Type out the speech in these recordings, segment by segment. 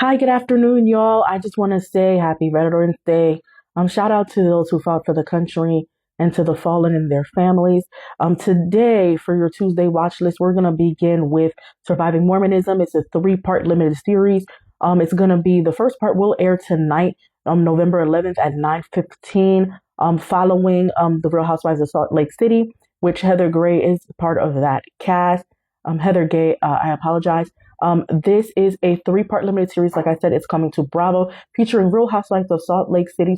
Hi, good afternoon, y'all. I just want to say happy Veterans Day. Shout out to those who fought for the country and to the fallen and their families. Today, for your Tuesday watch list, we're gonna begin with Surviving Mormonism. It's a three-part limited series. It's gonna be the first part will air tonight, November 11th at 9:15. Following the Real Housewives of Salt Lake City, which Heather Gray is part of that cast. Heather Gay, I apologize. This is a three-part limited series. Like I said, it's coming to Bravo, featuring Real Housewives of Salt Lake City,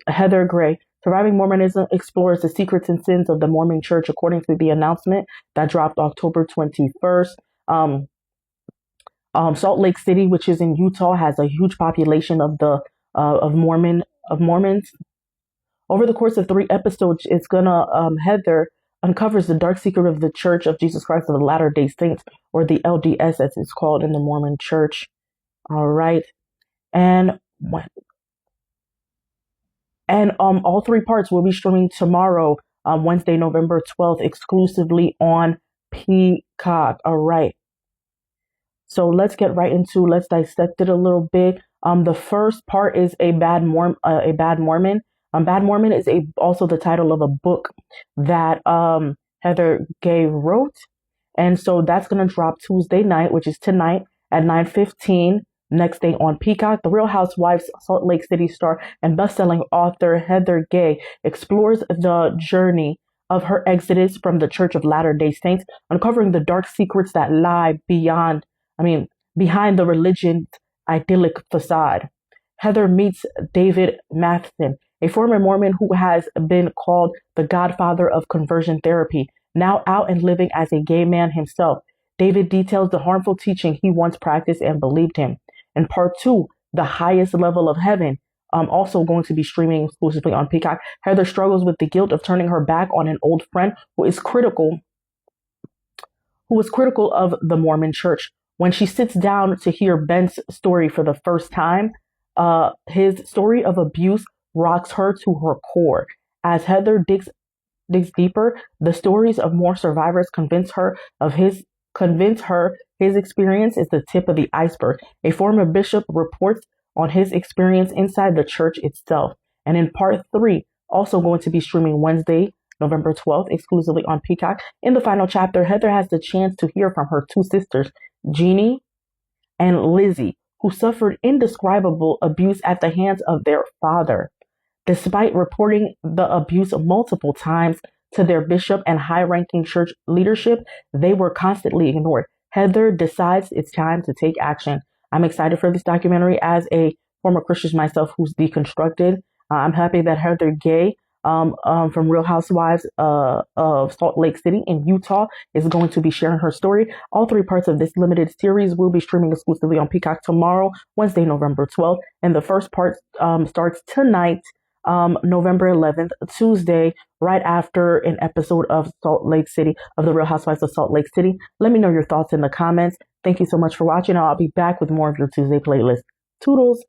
Heather Gray. Surviving Mormonism explores the secrets and sins of the Mormon Church, according to the announcement that dropped October 21st. Salt Lake City, which is in Utah, has a huge population of Mormons. Over the course of 3 episodes, it's gonna Heather uncovers the dark secret of the Church of Jesus Christ of the Latter-day Saints, or the LDS as it's called in the Mormon Church. All right, and all three parts will be streaming tomorrow, Wednesday, November 12th, exclusively on Peacock. All right, so let's dissect it a little bit. The first part is a bad Mormon. Bad Mormon is also the title of a book that Heather Gay wrote, and so that's gonna drop Tuesday night, which is tonight at 9:15. Next day on Peacock, The Real Housewives Salt Lake City star and best-selling author Heather Gay explores the journey of her exodus from the Church of Latter-day Saints, uncovering the dark secrets that lie behind the religion's idyllic facade. Heather meets David Matheson, a former Mormon who has been called the godfather of conversion therapy, now out and living as a gay man himself. David details the harmful teaching he once practiced and believed in. In part two, The Highest Level of Heaven, also going to be streaming exclusively on Peacock, Heather struggles with the guilt of turning her back on an old friend who was critical of the Mormon Church. When she sits down to hear Ben's story for the first time, his story of abuse rocks her to her core. As Heather digs deeper, the stories of more survivors convince her his experience is the tip of the iceberg. A former bishop reports on his experience inside the church itself. And in part three, also going to be streaming Wednesday, November 12th, exclusively on Peacock. In the final chapter, Heather has the chance to hear from her two sisters, Jeannie and Lizzie, who suffered indescribable abuse at the hands of their father. Despite reporting the abuse multiple times to their bishop and high-ranking church leadership, they were constantly ignored. Heather decides it's time to take action. I'm excited for this documentary as a former Christian myself who's deconstructed. I'm happy that Heather Gay from Real Housewives of Salt Lake City in Utah is going to be sharing her story. All three parts of this limited series will be streaming exclusively on Peacock tomorrow, Wednesday, November 12th. And the first part starts tonight, November 11th, Tuesday, right after an episode of The Real Housewives of Salt Lake City. Let me know your thoughts in the comments. Thank you so much for watching. I'll be back with more of your Tuesday playlist. Toodles!